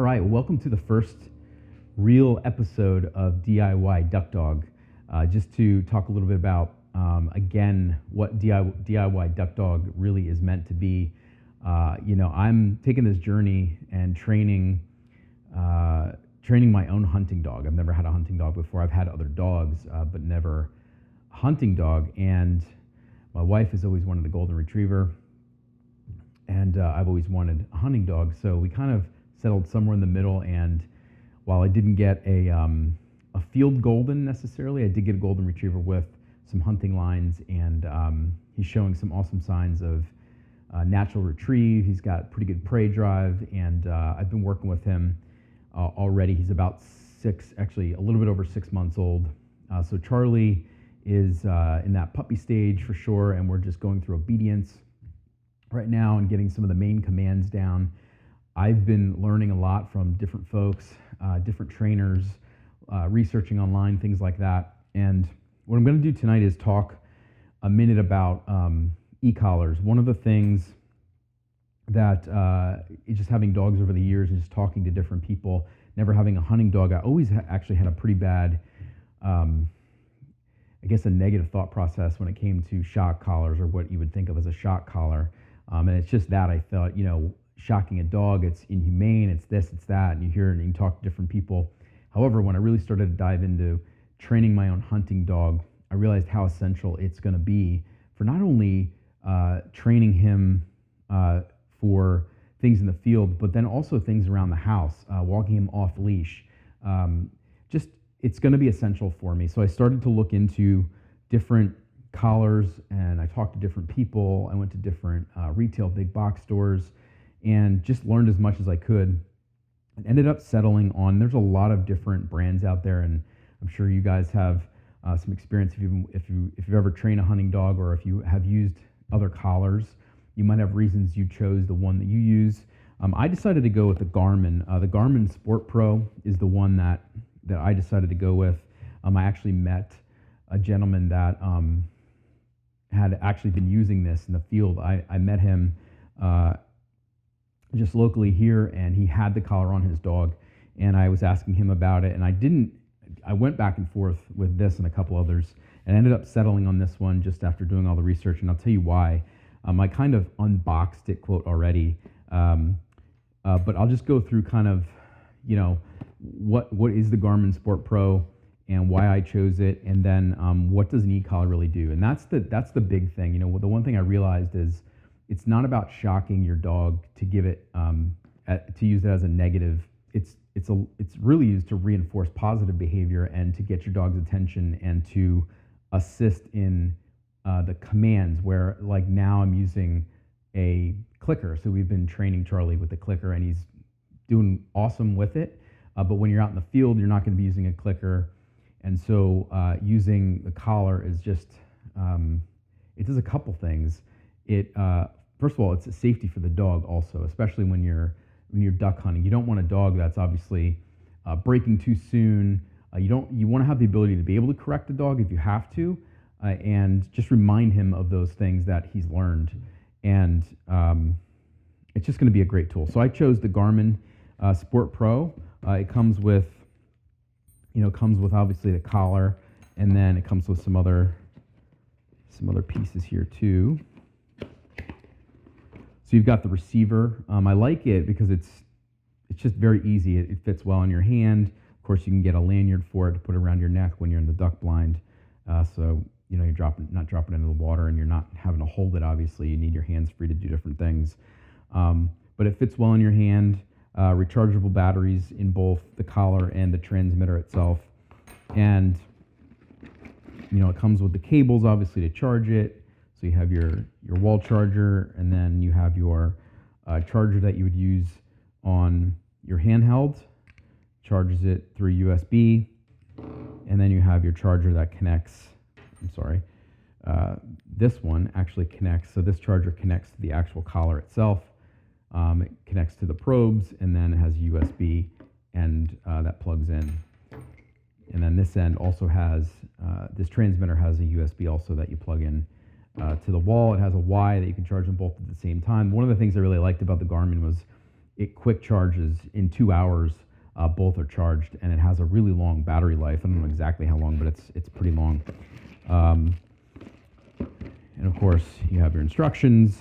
right, welcome to the first real episode of DIY Duck Dog. Just to talk a little bit about, again, what DIY Duck Dog really is meant to be. I'm taking this journey and training my own hunting dog. I've never had a hunting dog before. I've had other dogs, but never a hunting dog. And my wife has always wanted a golden retriever, and I've always wanted a hunting dog. So we kind of settled somewhere in the middle. And while I didn't get a field golden necessarily, I did get a golden retriever with some hunting lines, and he's showing some awesome signs of natural retrieve. He's got pretty good prey drive, and I've been working with him already. He's about actually a little bit over 6 months old. So Charlie is in that puppy stage for sure, and we're just going through obedience right now and getting some of the main commands down. I've been learning a lot from different folks, different trainers, researching online, things like that. And what I'm going to do tonight is talk a minute about e-collars. One of the things that just having dogs over the years and just talking to different people, never having a hunting dog, I always actually had a pretty bad, I guess, a negative thought process when it came to shock collars, or what you would think of as a shock collar. And it's just that I thought, shocking a dog, it's inhumane, it's this, it's that, and you hear and you talk to different people. However, when I really started to dive into training my own hunting dog, I realized how essential it's going to be for not only training him for things in the field, but then also things around the house, walking him off leash. It's going to be essential for me. So I started to look into different collars, and I talked to different people. I went to different retail big box stores and just learned as much as I could, and ended up settling on, there's a lot of different brands out there, and I'm sure you guys have some experience if you've ever trained a hunting dog, or if you have used other collars. You might have reasons you chose the one that you use. I decided to go with the Garmin. The Garmin Sport Pro is the one that I decided to go with. I actually met a gentleman that had actually been using this in the field. I met him just locally here, and he had the collar on his dog, and I was asking him about it, and I went back and forth with this and a couple others, and ended up settling on this one just after doing all the research, and I'll tell you why. I kind of unboxed it, quote, already, but I'll just go through kind of, what is the Garmin Sport Pro and why I chose it, and then what does an e-collar really do? And that's the big thing. The one thing I realized is it's not about shocking your dog to give it to use it as a negative. It's really used to reinforce positive behavior and to get your dog's attention and to assist in the commands, where like now I'm using a clicker. So we've been training Charlie with the clicker, and he's doing awesome with it. But when you're out in the field, you're not going to be using a clicker. And so using the collar is just, it does a couple things. First of all, it's a safety for the dog also, especially when you're duck hunting. You don't want a dog that's obviously breaking too soon. You want to have the ability to be able to correct the dog if you have to, and just remind him of those things that he's learned. And it's just going to be a great tool. So I chose the Garmin Sport Pro. It comes with obviously the collar, and then it comes with some other pieces here too. So you've got the receiver. I like it because it's just very easy. It fits well in your hand. Of course, you can get a lanyard for it to put around your neck when you're in the duck blind. So you're not dropping it into the water, and you're not having to hold it. Obviously, you need your hands free to do different things. But it fits well in your hand. Rechargeable batteries in both the collar and the transmitter itself, and it comes with the cables obviously to charge it. So you have your wall charger, and then you have your charger that you would use on your handheld, charges it through USB, and then you have your charger that connects. This one actually connects. So this charger connects to the actual collar itself. It connects to the probes, and then it has USB, and that plugs in. And then this end also has, this transmitter has a USB also that you plug in to the wall. It has a Y that you can charge them both at the same time. One of the things I really liked about the Garmin was it quick charges in 2 hours. Both are charged, and it has a really long battery life. I don't know exactly how long, but it's pretty long. And of course, you have your instructions.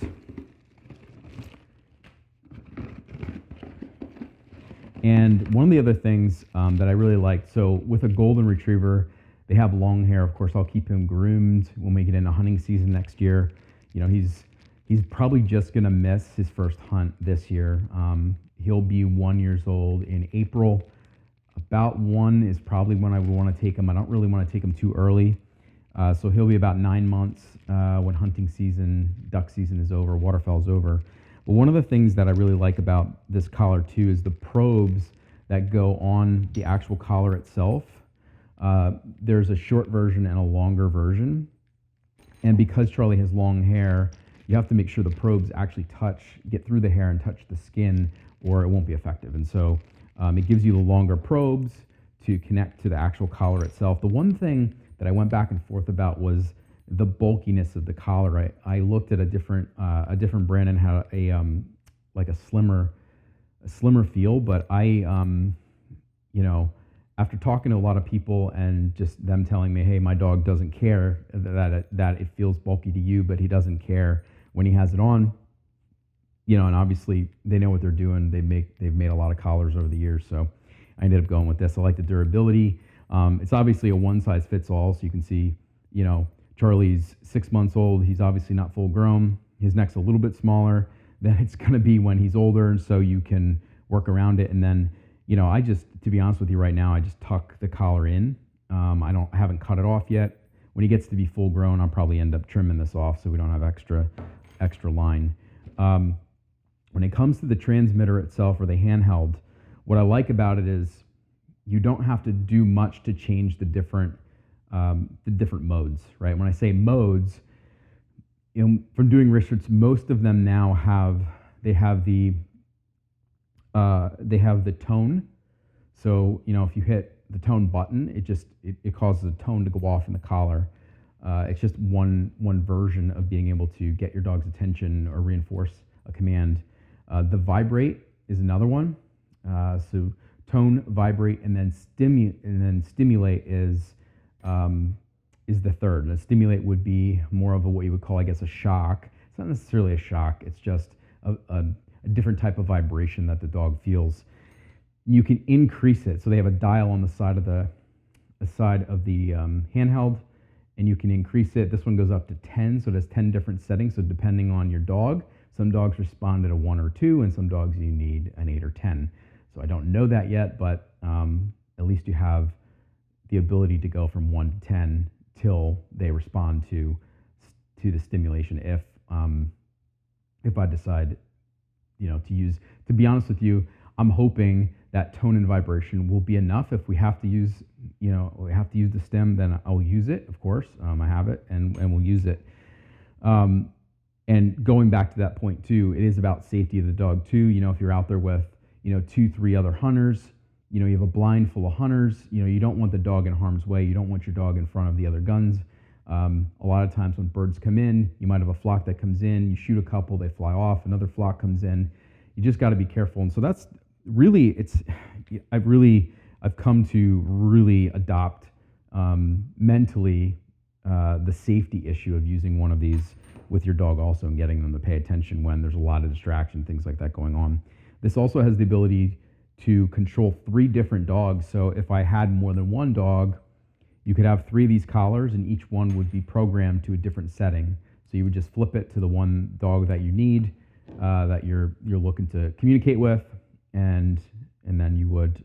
And one of the other things that I really like, so with a golden retriever, they have long hair. Of course, I'll keep him groomed when we get into hunting season next year. You know, he's probably just gonna miss his first hunt this year. He'll be 1 year old in April. About 1 is probably when I would want to take him. I don't really want to take him too early. So he'll be about 9 months when hunting season, duck season is over, waterfowl is over. But one of the things that I really like about this collar too is the probes that go on the actual collar itself. There's a short version and a longer version. And because Charlie has long hair, you have to make sure the probes actually get through the hair and touch the skin, or it won't be effective. And so it gives you the longer probes to connect to the actual collar itself. The one thing that I went back and forth about was the bulkiness of the collar. I looked at a different brand and had a slimmer feel, but after talking to a lot of people and just them telling me, hey, my dog doesn't care that it feels bulky to you, but he doesn't care when he has it on. And obviously they know what they're doing. They've made a lot of collars over the years, so I ended up going with this. I like the durability. It's obviously a one size fits all, so you can see, Charlie's 6 months old. He's obviously not full grown. His neck's a little bit smaller than it's going to be when he's older, and so you can work around it. And then, to be honest with you right now, I just tuck the collar in. I haven't cut it off yet. When he gets to be full grown, I'll probably end up trimming this off so we don't have extra line. When it comes to the transmitter itself or the handheld, what I like about it is you don't have to do much to change the different modes, right? When I say modes, from doing research, most of them now have the tone. So if you hit the tone button, it causes a tone to go off in the collar. It's just one version of being able to get your dog's attention or reinforce a command. The vibrate is another one. So tone, vibrate, and then stimulate is the third. And stimulate would be more of what you would call, I guess, a shock. It's not necessarily a shock. It's just a different type of vibration that the dog feels. You can increase it. So they have a dial on the side of the handheld, and you can increase it. This one goes up to 10, so it has 10 different settings. So depending on your dog, some dogs respond at a 1 or 2, and some dogs you need an 8 or 10. So I don't know that yet, but at least you have the ability to go from 1 to 10 till they respond to the stimulation. If I decide, to use, to be honest with you, I'm hoping that tone and vibration will be enough. If we have to use, the stim, then I'll use it. Of course, I have it, and we'll use it. And going back to that point too, it is about safety of the dog too. If you're out there with 2-3 other hunters, you have a blind full of hunters. You don't want the dog in harm's way. You don't want your dog in front of the other guns. A lot of times when birds come in, you might have a flock that comes in. You shoot a couple, they fly off. Another flock comes in. You just got to be careful. And so that's really, I've come to really adopt mentally the safety issue of using one of these with your dog also, and getting them to pay attention when there's a lot of distraction, things like that going on. This also has the ability to control 3 different dogs. So if I had more than one dog, you could have 3 of these collars, and each one would be programmed to a different setting. So you would just flip it to the one dog that you need, that you're looking to communicate with, and then you would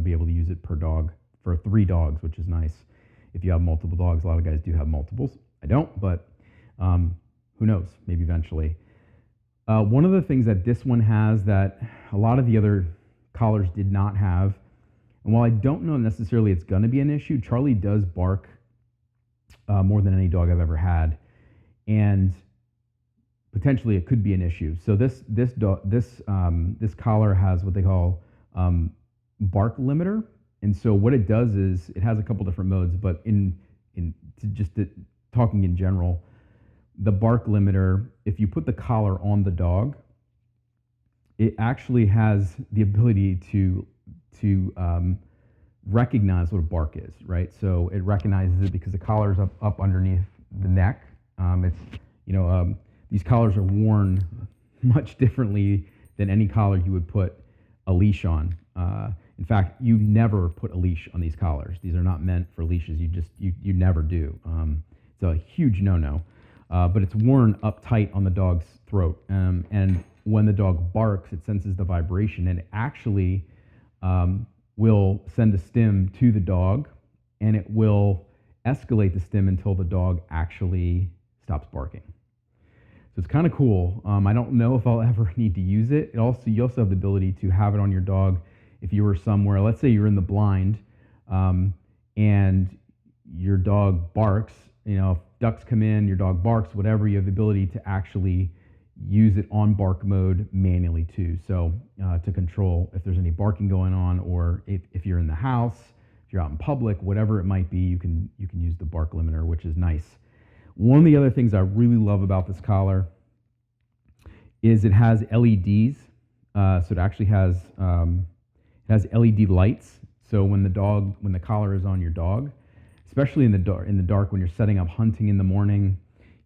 be able to use it per dog for 3 dogs, which is nice. If you have multiple dogs, a lot of guys do have multiples. I don't, but who knows? Maybe eventually. One of the things that this one has that a lot of the other collars did not have, and while I don't know necessarily it's going to be an issue, Charlie does bark more than any dog I've ever had, and potentially it could be an issue. So this collar has what they call bark limiter, and so what it does is it has a couple different modes, but talking in general, the bark limiter, if you put the collar on the dog, it actually has the ability to recognize what a bark is, right? So it recognizes it because the collar is up underneath the neck. These collars are worn much differently than any collar you would put a leash on. In fact, you never put a leash on these collars. These are not meant for leashes. You never do. It's a huge no-no. But it's worn up tight on the dog's throat. And when the dog barks, it senses the vibration, and it actually will send a stim to the dog, and it will escalate the stim until the dog actually stops barking. So it's kind of cool. I don't know if I'll ever need to use it. You also have the ability to have it on your dog if you were somewhere. Let's say you're in the blind, and your dog barks. If ducks come in, your dog barks, whatever. You have the ability to actually use it on bark mode manually too. So to control if there's any barking going on, or if you're in the house, if you're out in public, whatever it might be, you can use the bark limiter, which is nice. One of the other things I really love about this collar is it has LEDs. So it actually has LED lights. So when the collar is on your dog, especially in the dark when you're setting up hunting in the morning,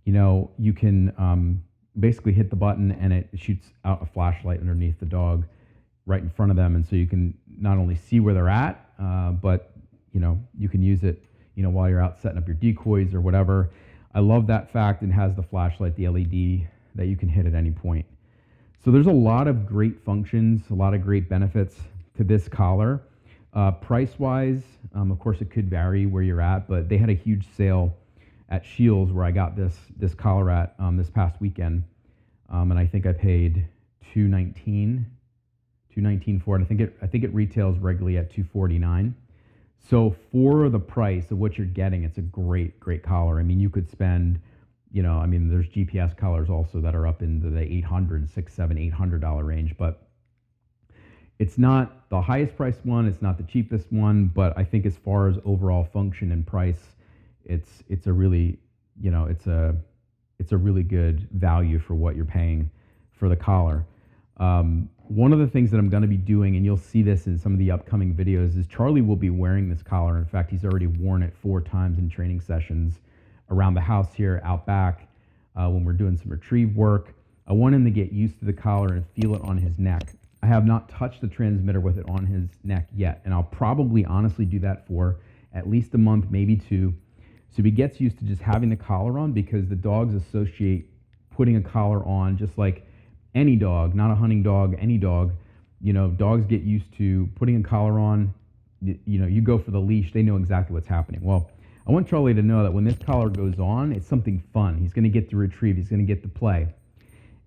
you can basically hit the button and it shoots out a flashlight underneath the dog right in front of them. And so you can not only see where they're at, but you can use it while you're out setting up your decoys or whatever. I love that fact. It has the flashlight, the LED that you can hit at any point. So there's a lot of great functions, a lot of great benefits to this collar. Price-wise, of course, it could vary where you're at, but they had a huge sale at Shields where I got this collar at this past weekend, and I think I paid $219 for it. I think it retails regularly at $249. So for the price of what you're getting, it's a great collar. I mean, you could spend, there's GPS collars also that are up into the $600, $700, $800 range, but it's not the highest priced one. It's not the cheapest one, but I think as far as overall function and price, it's a really, it's a really good value for what you're paying for the collar. One of the things that I'm going to be doing, and you'll see this in some of the upcoming videos, is Charlie will be wearing this collar. In fact, he's already worn it 4 times in training sessions around the house here, out back, when we're doing some retrieve work. I want him to get used to the collar and feel it on his neck. I have not touched the transmitter with it on his neck yet, and I'll probably honestly do that for at least a month, maybe 2, so he gets used to just having the collar on, because the dogs associate putting a collar on just like any dog, not a hunting dog, any dog. Dogs get used to putting a collar on. You go for the leash, they know exactly what's happening. Well, I want Charlie to know that when this collar goes on, it's something fun. He's going to get to retrieve. He's going to get to play.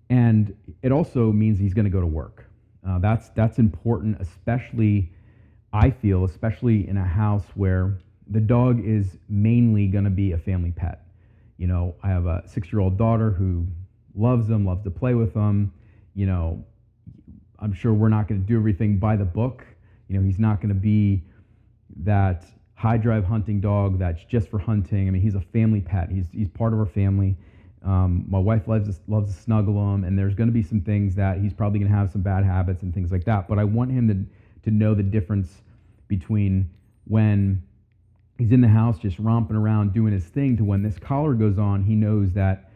And it also means he's going to go to work. That's important, especially, I feel, especially in a house where the dog is mainly going to be a family pet. I have a 6-year-old daughter who loves them, loves to play with them. I'm sure we're not going to do everything by the book. He's not going to be that high drive hunting dog that's just for hunting. I mean, he's a family pet. He's part of our family. My wife loves to snuggle him, and there's going to be some things that he's probably going to have some bad habits and things like that. But I want him to know the difference between when he's in the house just romping around doing his thing to when this collar goes on, he knows that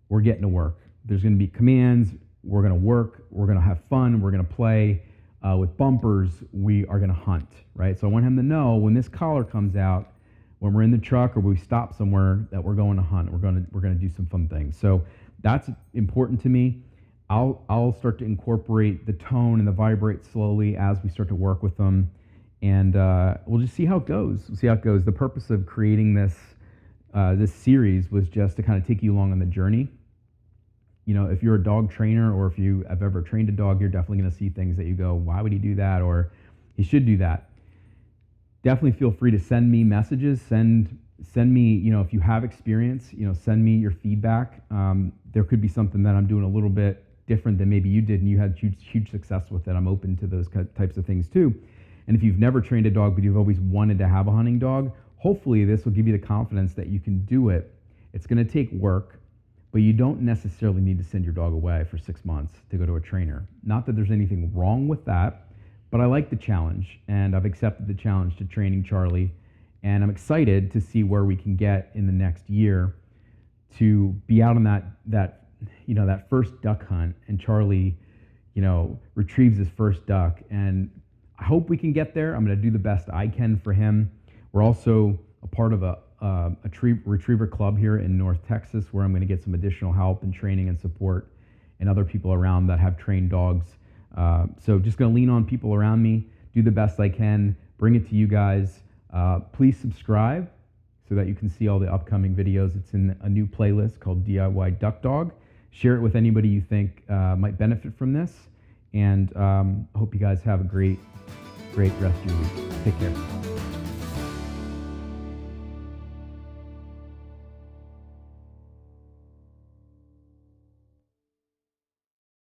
we're getting to work. There's going to be commands. We're going to work. We're going to have fun. We're going to play. With bumpers, we are going to hunt, right? So I want him to know when this collar comes out, when we're in the truck or we stop somewhere, that we're going to hunt. We're going to do some fun things. So that's important to me. I'll start to incorporate the tone and the vibrate slowly as we start to work with them, and we'll just see how it goes. We'll see how it goes. The purpose of creating this series was just to kind of take you along on the journey. If you're a dog trainer or if you have ever trained a dog, you're definitely going to see things that you go, why would he do that? Or he should do that. Definitely feel free to send me messages. Send me, if you have experience, send me your feedback. There could be something that I'm doing a little bit different than maybe you did and you had huge success with it. I'm open to those types of things too. And if you've never trained a dog, but you've always wanted to have a hunting dog, hopefully this will give you the confidence that you can do it. It's going to take work, but you don't necessarily need to send your dog away for 6 months to go to a trainer. Not that there's anything wrong with that, but I like the challenge, and I've accepted the challenge to training Charlie, and I'm excited to see where we can get in the next year to be out on that first duck hunt, and Charlie, retrieves his first duck. And I hope we can get there. I'm going to do the best I can for him. We're also a part of a retriever club here in North Texas, where I'm going to get some additional help and training and support, and other people around that have trained dogs. So just going to lean on people around me, do the best I can, bring it to you guys. Please subscribe so that you can see all the upcoming videos. It's in a new playlist called DIY Duck Dog. Share it with anybody you think might benefit from this. And I hope you guys have a great rest of your week. Take care.